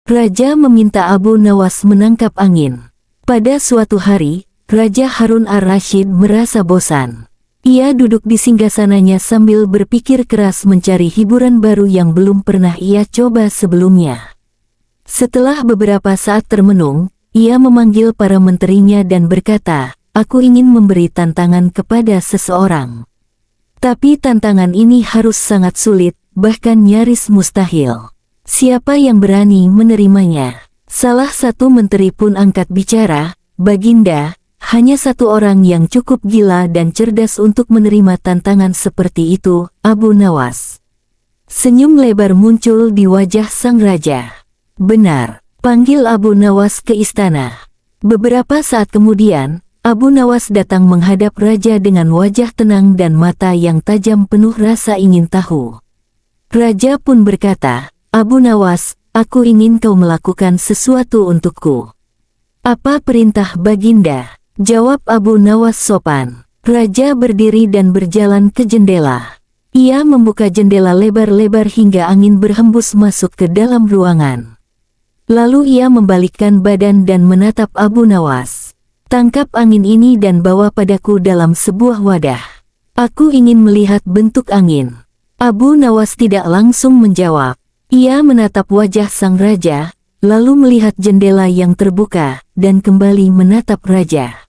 Raja meminta Abu Nawas menangkap angin. Pada suatu hari, Raja Harun ar-Rasyid merasa bosan. Ia duduk di singgasananya sambil berpikir keras mencari hiburan baru yang belum pernah ia coba sebelumnya. Setelah beberapa saat termenung, ia memanggil para menterinya dan berkata, "Aku ingin memberi tantangan kepada seseorang. Tapi tantangan ini harus sangat sulit, bahkan nyaris mustahil. Siapa yang berani menerimanya?" Salah satu menteri pun angkat bicara, "Baginda, hanya satu orang yang cukup gila dan cerdas untuk menerima tantangan seperti itu, Abu Nawas." Senyum lebar muncul di wajah sang raja. "Benar, panggil Abu Nawas ke istana." Beberapa saat kemudian, Abu Nawas datang menghadap raja dengan wajah tenang dan mata yang tajam penuh rasa ingin tahu. Raja pun berkata, "Abu Nawas, aku ingin kau melakukan sesuatu untukku." "Apa perintah Baginda?" jawab Abu Nawas sopan. Raja berdiri dan berjalan ke jendela. Ia membuka jendela lebar-lebar hingga angin berhembus masuk ke dalam ruangan. Lalu ia membalikkan badan dan menatap Abu Nawas. "Tangkap angin ini dan bawa padaku dalam sebuah wadah. Aku ingin melihat bentuk angin." Abu Nawas tidak langsung menjawab. Ia menatap wajah sang raja, lalu melihat jendela yang terbuka, dan kembali menatap raja.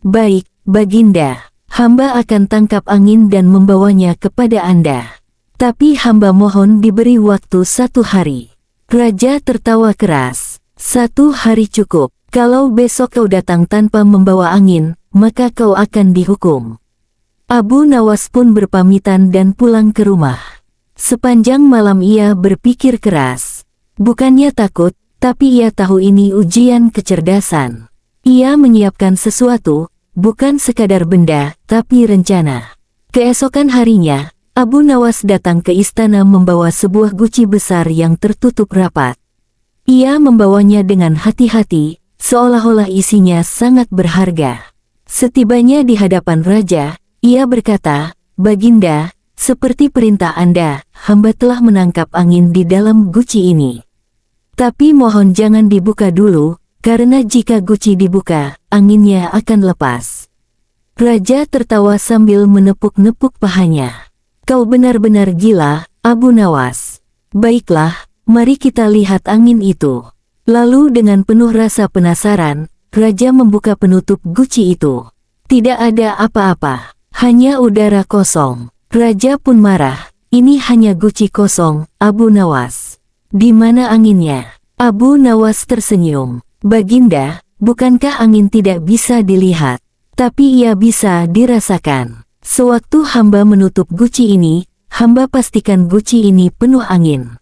"Baik, Baginda, hamba akan tangkap angin dan membawanya kepada Anda. Tapi hamba mohon diberi waktu 1 hari." Raja tertawa keras. "1 hari cukup. Kalau besok kau datang tanpa membawa angin, maka kau akan dihukum." Abu Nawas pun berpamitan dan pulang ke rumah. Sepanjang malam ia berpikir keras. Bukannya takut, tapi ia tahu ini ujian kecerdasan. Ia menyiapkan sesuatu, bukan sekadar benda, tapi rencana. Keesokan harinya, Abu Nawas datang ke istana membawa sebuah guci besar yang tertutup rapat. Ia membawanya dengan hati-hati, seolah-olah isinya sangat berharga. Setibanya di hadapan raja, ia berkata, "Baginda, seperti perintah Anda, hamba telah menangkap angin di dalam guci ini. Tapi mohon jangan dibuka dulu, karena jika guci dibuka, anginnya akan lepas." Raja tertawa sambil menepuk-nepuk pahanya. "Kau benar-benar gila, Abu Nawas. Baiklah, mari kita lihat angin itu." Lalu dengan penuh rasa penasaran, raja membuka penutup guci itu. Tidak ada apa-apa, hanya udara kosong. Raja pun marah, "Ini hanya guci kosong, Abu Nawas. Di mana anginnya?" Abu Nawas tersenyum. "Baginda, bukankah angin tidak bisa dilihat? Tapi ia bisa dirasakan. Sewaktu hamba menutup guci ini, hamba pastikan guci ini penuh angin.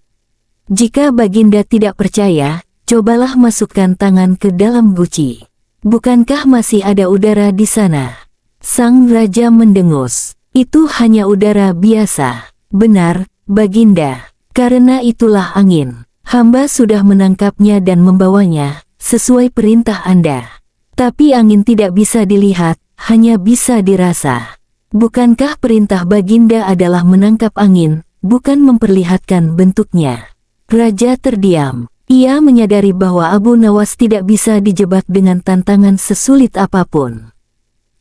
Jika Baginda tidak percaya, cobalah masukkan tangan ke dalam guci. Bukankah masih ada udara di sana?" Sang raja mendengus. "Itu hanya udara biasa." "Benar, Baginda. Karena itulah angin. Hamba sudah menangkapnya dan membawanya, sesuai perintah Anda. Tapi angin tidak bisa dilihat, hanya bisa dirasa. Bukankah perintah Baginda adalah menangkap angin, bukan memperlihatkan bentuknya?" Raja terdiam. Ia menyadari bahwa Abu Nawas tidak bisa dijebak dengan tantangan sesulit apapun.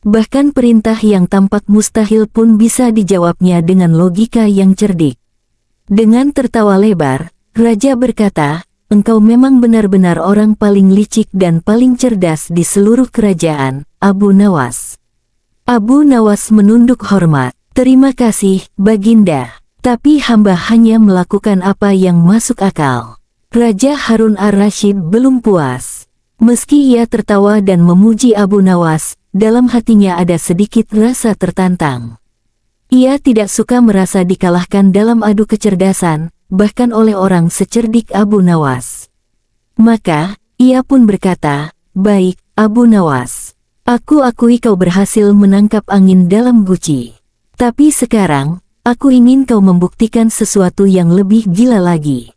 Bahkan perintah yang tampak mustahil pun bisa dijawabnya dengan logika yang cerdik. Dengan tertawa lebar, raja berkata, "Engkau memang benar-benar orang paling licik dan paling cerdas di seluruh kerajaan, Abu Nawas." Abu Nawas menunduk hormat. "Terima kasih, Baginda. Tapi hamba hanya melakukan apa yang masuk akal." Raja Harun ar-Rasyid belum puas. Meski ia tertawa dan memuji Abu Nawas, dalam hatinya ada sedikit rasa tertantang. Ia tidak suka merasa dikalahkan dalam adu kecerdasan, bahkan oleh orang secerdik Abu Nawas. Maka, ia pun berkata, "Baik, Abu Nawas. Aku akui kau berhasil menangkap angin dalam guci. Tapi sekarang, aku ingin kau membuktikan sesuatu yang lebih gila lagi."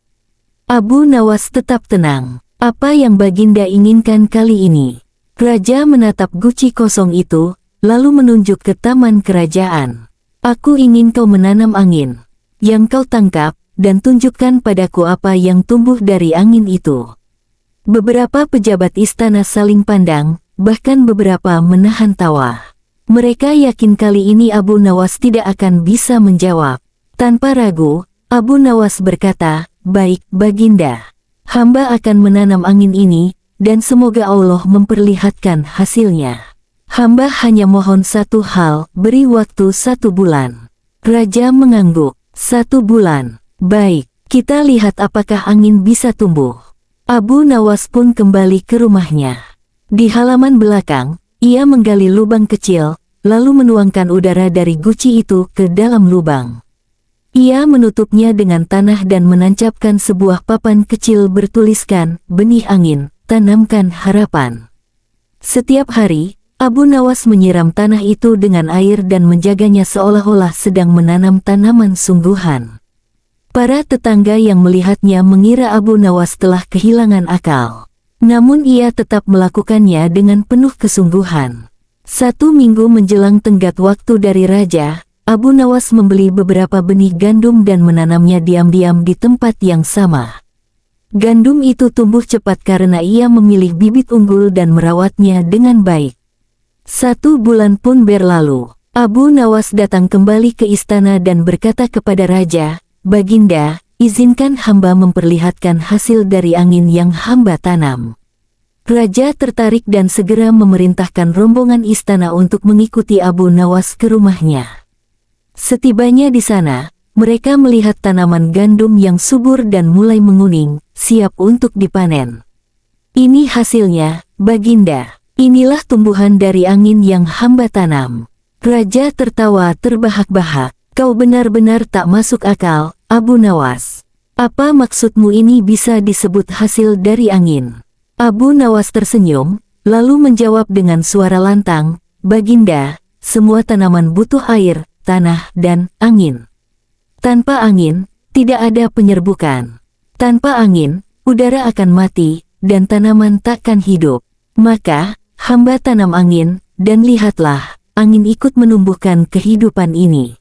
Abu Nawas tetap tenang. "Apa yang Baginda inginkan kali ini?" Raja menatap guci kosong itu, lalu menunjuk ke taman kerajaan. "Aku ingin kau menanam angin. Yang kau tangkap, dan tunjukkan padaku apa yang tumbuh dari angin itu." Beberapa pejabat istana saling pandang, bahkan beberapa menahan tawa. Mereka yakin kali ini Abu Nawas tidak akan bisa menjawab. Tanpa ragu, Abu Nawas berkata, "Baik, Baginda. Hamba akan menanam angin ini, dan semoga Allah memperlihatkan hasilnya. Hamba hanya mohon satu hal, beri waktu 1 bulan." Raja mengangguk. 1 bulan. Baik, kita lihat apakah angin bisa tumbuh. Abu Nawas pun kembali ke rumahnya. Di halaman belakang, ia menggali lubang kecil, lalu menuangkan udara dari guci itu ke dalam lubang. Ia menutupnya dengan tanah dan menancapkan sebuah papan kecil bertuliskan, "Benih angin, tanamkan harapan." Setiap hari, Abu Nawas menyiram tanah itu dengan air dan menjaganya seolah-olah sedang menanam tanaman sungguhan. Para tetangga yang melihatnya mengira Abu Nawas telah kehilangan akal. Namun ia tetap melakukannya dengan penuh kesungguhan. 1 minggu menjelang tenggat waktu dari raja, Abu Nawas membeli beberapa benih gandum dan menanamnya diam-diam di tempat yang sama. Gandum itu tumbuh cepat karena ia memilih bibit unggul dan merawatnya dengan baik. 1 bulan pun berlalu. Abu Nawas datang kembali ke istana dan berkata kepada raja, "Baginda, izinkan hamba memperlihatkan hasil dari angin yang hamba tanam." Raja tertarik dan segera memerintahkan rombongan istana untuk mengikuti Abu Nawas ke rumahnya. Setibanya di sana, mereka melihat tanaman gandum yang subur dan mulai menguning, siap untuk dipanen. "Ini hasilnya, Baginda. Inilah tumbuhan dari angin yang hamba tanam." Raja tertawa terbahak-bahak. "Kau benar-benar tak masuk akal, Abu Nawas. Apa maksudmu ini bisa disebut hasil dari angin?" Abu Nawas tersenyum, lalu menjawab dengan suara lantang, "Baginda, semua tanaman butuh air, tanah, dan angin. Tanpa angin, tidak ada penyerbukan. Tanpa angin, udara akan mati, dan tanaman takkan hidup. Maka, hamba tanam angin, dan lihatlah, angin ikut menumbuhkan kehidupan ini."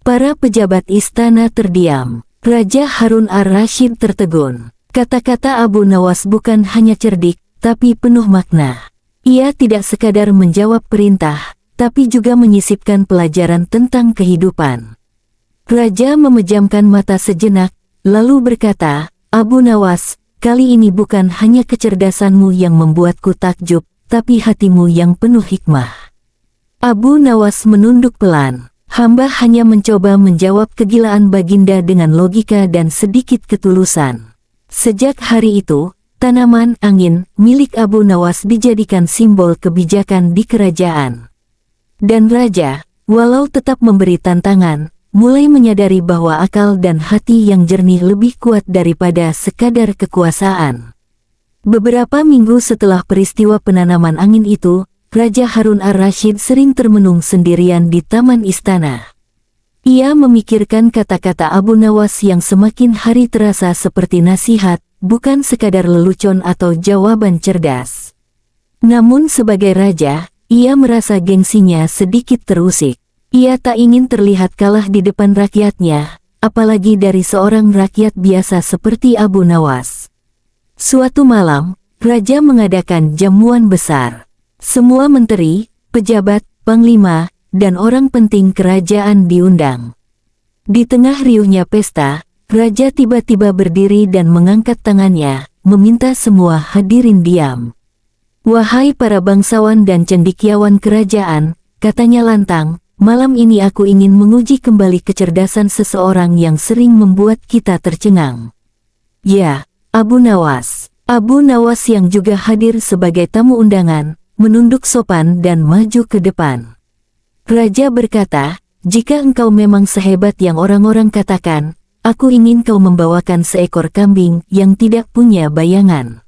Para pejabat istana terdiam. Raja Harun ar-Rasyid tertegun. Kata-kata Abu Nawas bukan hanya cerdik, tapi penuh makna. Ia tidak sekadar menjawab perintah, tapi juga menyisipkan pelajaran tentang kehidupan. Raja memejamkan mata sejenak, lalu berkata, "Abu Nawas, kali ini bukan hanya kecerdasanmu yang membuatku takjub, tapi hatimu yang penuh hikmah." Abu Nawas menunduk pelan. "Hamba hanya mencoba menjawab kegilaan Baginda dengan logika dan sedikit ketulusan." Sejak hari itu, tanaman angin milik Abu Nawas dijadikan simbol kebijakan di kerajaan. Dan raja, walau tetap memberi tantangan, mulai menyadari bahwa akal dan hati yang jernih lebih kuat daripada sekadar kekuasaan. Beberapa minggu setelah peristiwa penanaman angin itu, Raja Harun ar-Rasyid sering termenung sendirian di taman istana. Ia memikirkan kata-kata Abu Nawas yang semakin hari terasa seperti nasihat, bukan sekadar lelucon atau jawaban cerdas. Namun sebagai raja, ia merasa gengsinya sedikit terusik. Ia tak ingin terlihat kalah di depan rakyatnya, apalagi dari seorang rakyat biasa seperti Abu Nawas. Suatu malam, raja mengadakan jamuan besar. Semua menteri, pejabat, panglima, dan orang penting kerajaan diundang. Di tengah riuhnya pesta, raja tiba-tiba berdiri dan mengangkat tangannya, meminta semua hadirin diam. "Wahai para bangsawan dan cendekiawan kerajaan," katanya lantang, "malam ini aku ingin menguji kembali kecerdasan seseorang yang sering membuat kita tercengang. Ya, Abu Nawas." Abu Nawas yang juga hadir sebagai tamu undangan, menunduk sopan dan maju ke depan. Raja berkata, "Jika engkau memang sehebat yang orang-orang katakan, aku ingin kau membawakan seekor kambing yang tidak punya bayangan."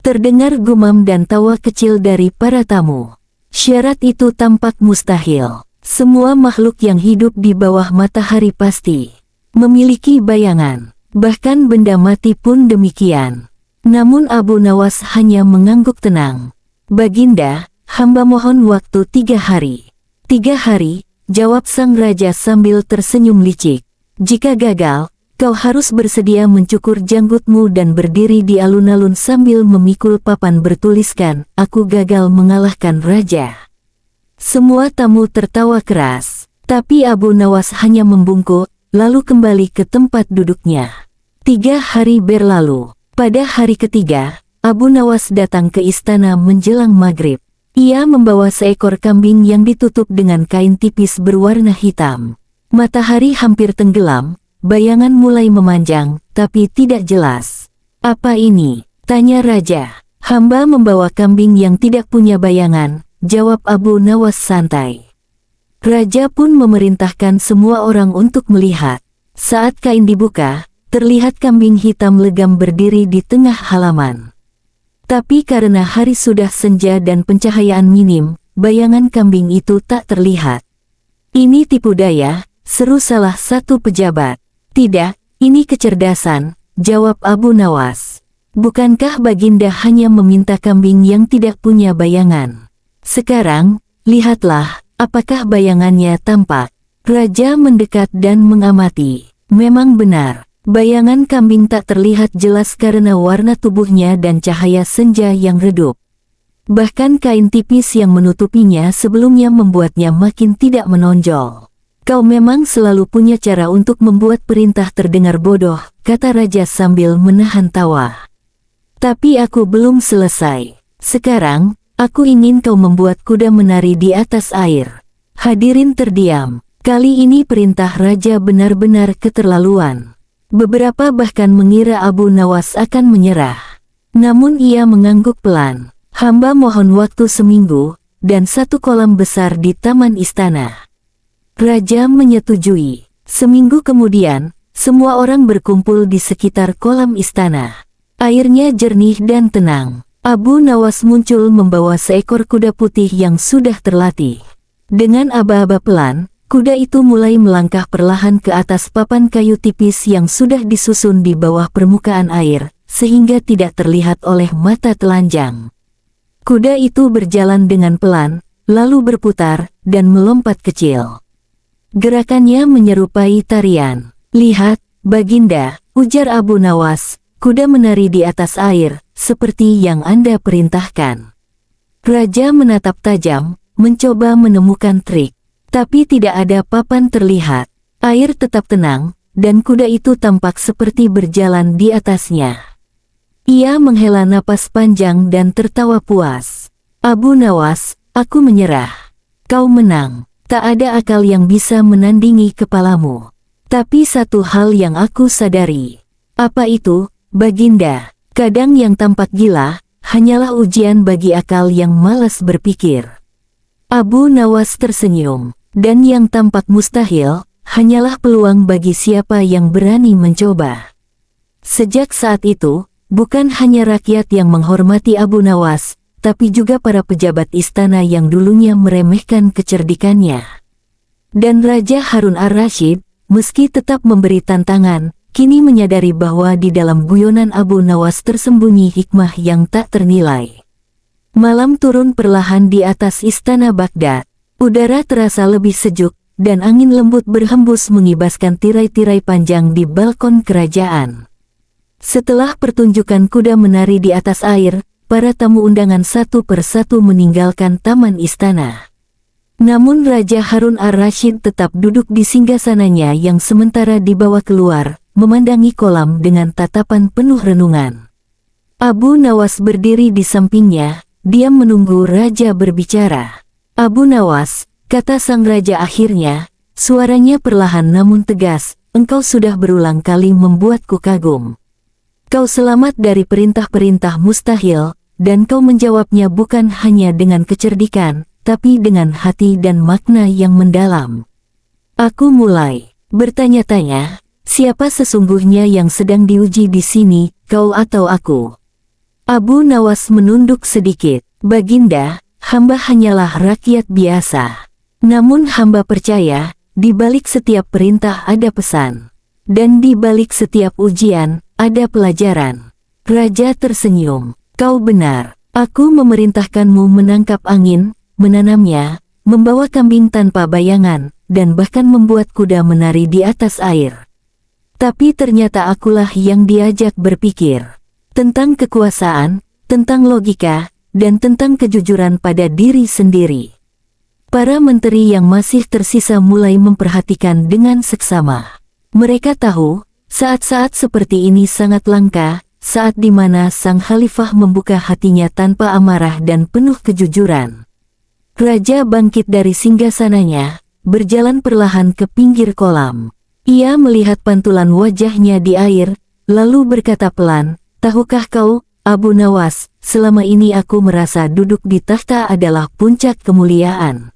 Terdengar gumam dan tawa kecil dari para tamu. Syarat itu tampak mustahil. Semua makhluk yang hidup di bawah matahari pasti memiliki bayangan. Bahkan benda mati pun demikian. Namun Abu Nawas hanya mengangguk tenang. "Baginda, hamba mohon waktu 3 hari. 3 hari, jawab sang raja sambil tersenyum licik. "Jika gagal, Kau harus bersedia mencukur janggutmu dan berdiri di alun-alun sambil memikul papan bertuliskan, "Aku gagal mengalahkan raja." Semua tamu tertawa keras, tapi Abu Nawas hanya membungkuk, lalu kembali ke tempat duduknya. 3 hari berlalu. Pada hari ketiga, Abu Nawas datang ke istana menjelang maghrib. Ia membawa seekor kambing yang ditutup dengan kain tipis berwarna hitam. Matahari hampir tenggelam, bayangan mulai memanjang, tapi tidak jelas. "Apa ini?" tanya raja. "Hamba membawa kambing yang tidak punya bayangan," jawab Abu Nawas santai. Raja pun memerintahkan semua orang untuk melihat. Saat kain dibuka, terlihat kambing hitam legam berdiri di tengah halaman. Tapi karena hari sudah senja dan pencahayaan minim, bayangan kambing itu tak terlihat. "Ini tipu daya," seru salah satu pejabat. "Tidak, ini kecerdasan," jawab Abu Nawas. "Bukankah Baginda hanya meminta kambing yang tidak punya bayangan? Sekarang, lihatlah, apakah bayangannya tampak?" Raja mendekat dan mengamati. Memang benar. Bayangan kambing tak terlihat jelas karena warna tubuhnya dan cahaya senja yang redup. Bahkan kain tipis yang menutupinya sebelumnya membuatnya makin tidak menonjol. "Kau memang selalu punya cara untuk membuat perintah terdengar bodoh," kata raja sambil menahan tawa. "Tapi aku belum selesai. Sekarang, aku ingin kau membuat kuda menari di atas air." Hadirin terdiam. Kali ini perintah raja benar-benar keterlaluan. Beberapa bahkan mengira Abu Nawas akan menyerah. Namun ia mengangguk pelan. "Hamba mohon waktu seminggu, dan 1 kolam besar di taman istana." Raja menyetujui. Seminggu kemudian, semua orang berkumpul di sekitar kolam istana. Airnya jernih dan tenang. Abu Nawas muncul membawa seekor kuda putih yang sudah terlatih. Dengan aba-aba pelan, kuda itu mulai melangkah perlahan ke atas papan kayu tipis yang sudah disusun di bawah permukaan air, sehingga tidak terlihat oleh mata telanjang. Kuda itu berjalan dengan pelan, lalu berputar, dan melompat kecil. Gerakannya menyerupai tarian. "Lihat, Baginda," ujar Abu Nawas, "kuda menari di atas air, seperti yang Anda perintahkan." Raja menatap tajam, mencoba menemukan trik. Tapi tidak ada papan terlihat. Air tetap tenang, dan kuda itu tampak seperti berjalan di atasnya. Ia menghela napas panjang dan tertawa puas. "Abu Nawas, aku menyerah. Kau menang. Tak ada akal yang bisa menandingi kepalamu. Tapi satu hal yang aku sadari." "Apa itu, Baginda?" "Kadang yang tampak gila, hanyalah ujian bagi akal yang malas berpikir." Abu Nawas tersenyum. "Dan yang tampak mustahil, hanyalah peluang bagi siapa yang berani mencoba." Sejak saat itu, bukan hanya rakyat yang menghormati Abu Nawas, tapi juga para pejabat istana yang dulunya meremehkan kecerdikannya. Dan Raja Harun ar-Rasyid, meski tetap memberi tantangan, kini menyadari bahwa di dalam guyonan Abu Nawas tersembunyi hikmah yang tak ternilai. Malam turun perlahan di atas istana Baghdad. Udara terasa lebih sejuk, dan angin lembut berhembus mengibaskan tirai-tirai panjang di balkon kerajaan. Setelah pertunjukan kuda menari di atas air, para tamu undangan satu persatu meninggalkan taman istana. Namun Raja Harun ar-Rasyid tetap duduk di singgasananya yang sementara dibawa keluar, memandangi kolam dengan tatapan penuh renungan. Abu Nawas berdiri di sampingnya, diam menunggu raja berbicara. "Abu Nawas," kata sang raja akhirnya, suaranya perlahan namun tegas, "engkau sudah berulang kali membuatku kagum. Kau selamat dari perintah-perintah mustahil, dan kau menjawabnya bukan hanya dengan kecerdikan, tapi dengan hati dan makna yang mendalam. Aku mulai bertanya-tanya, siapa sesungguhnya yang sedang diuji di sini, kau atau aku?" Abu Nawas menunduk sedikit. "Baginda, hamba hanyalah rakyat biasa. Namun hamba percaya, di balik setiap perintah ada pesan. Dan di balik setiap ujian, ada pelajaran." Raja tersenyum. "Kau benar. Aku memerintahkanmu menangkap angin, menanamnya, membawa kambing tanpa bayangan, dan bahkan membuat kuda menari di atas air. Tapi ternyata akulah yang diajak berpikir tentang kekuasaan, tentang logika, dan tentang kejujuran pada diri sendiri. Para menteri yang masih tersisa mulai memperhatikan dengan seksama. Mereka tahu, saat-saat seperti ini sangat langka, saat di mana sang khalifah membuka hatinya tanpa amarah dan penuh kejujuran. Raja bangkit dari singgasananya, berjalan perlahan ke pinggir kolam. Ia melihat pantulan wajahnya di air, lalu berkata pelan, "Tahukah kau, Abu Nawas, selama ini aku merasa duduk di tahta adalah puncak kemuliaan.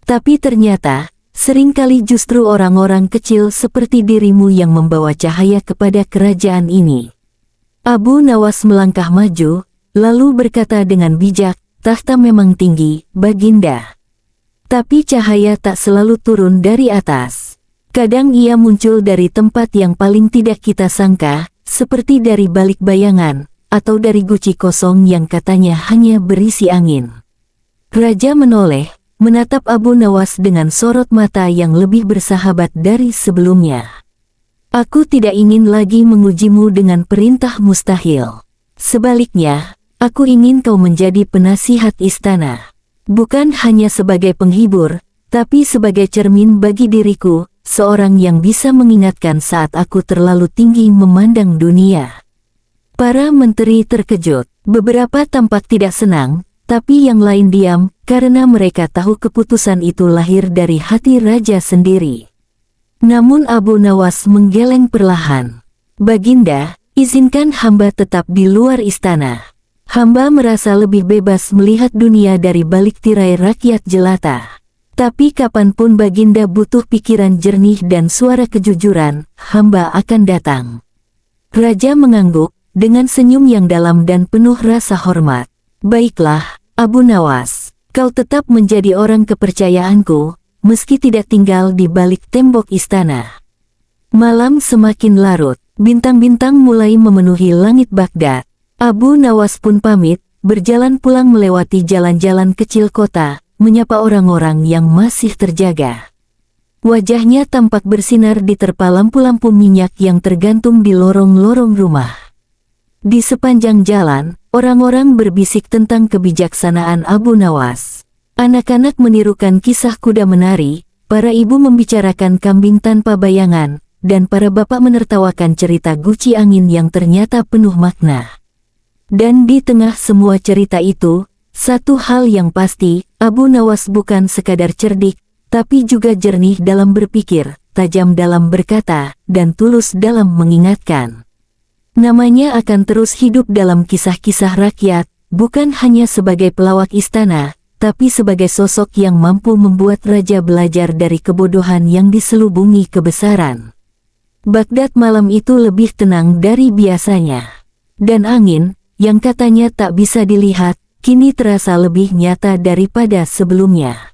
Tapi ternyata, seringkali justru orang-orang kecil seperti dirimu yang membawa cahaya kepada kerajaan ini." Abu Nawas melangkah maju, lalu berkata dengan bijak, "Tahta memang tinggi, Baginda. Tapi cahaya tak selalu turun dari atas. Kadang ia muncul dari tempat yang paling tidak kita sangka, seperti dari balik bayangan, atau dari guci kosong yang katanya hanya berisi angin." Raja menoleh, menatap Abu Nawas dengan sorot mata yang lebih bersahabat dari sebelumnya. "Aku tidak ingin lagi mengujimu dengan perintah mustahil. Sebaliknya, aku ingin kau menjadi penasihat istana. Bukan hanya sebagai penghibur, tapi sebagai cermin bagi diriku, seorang yang bisa mengingatkan saat aku terlalu tinggi memandang dunia." Para menteri terkejut, beberapa tampak tidak senang, tapi yang lain diam, karena mereka tahu keputusan itu lahir dari hati raja sendiri. Namun Abu Nawas menggeleng perlahan. "Baginda, izinkan hamba tetap di luar istana. Hamba merasa lebih bebas melihat dunia dari balik tirai rakyat jelata. Tapi kapanpun Baginda butuh pikiran jernih dan suara kejujuran, hamba akan datang." Raja mengangguk, dengan senyum yang dalam dan penuh rasa hormat. "Baiklah, Abu Nawas, kau tetap menjadi orang kepercayaanku, meski tidak tinggal di balik tembok istana." Malam semakin larut, bintang-bintang mulai memenuhi langit Baghdad. Abu Nawas pun pamit, berjalan pulang melewati jalan-jalan kecil kota, menyapa orang-orang yang masih terjaga. Wajahnya tampak bersinar diterpa lampu-lampu minyak yang tergantung di lorong-lorong rumah. Di sepanjang jalan, orang-orang berbisik tentang kebijaksanaan Abu Nawas. Anak-anak menirukan kisah kuda menari, para ibu membicarakan kambing tanpa bayangan, dan para bapak menertawakan cerita guci angin yang ternyata penuh makna. Dan di tengah semua cerita itu, satu hal yang pasti, Abu Nawas bukan sekadar cerdik, tapi juga jernih dalam berpikir, tajam dalam berkata, dan tulus dalam mengingatkan. Namanya akan terus hidup dalam kisah-kisah rakyat, bukan hanya sebagai pelawak istana, tapi sebagai sosok yang mampu membuat raja belajar dari kebodohan yang diselubungi kebesaran. Baghdad malam itu lebih tenang dari biasanya. Dan angin, yang katanya tak bisa dilihat, kini terasa lebih nyata daripada sebelumnya.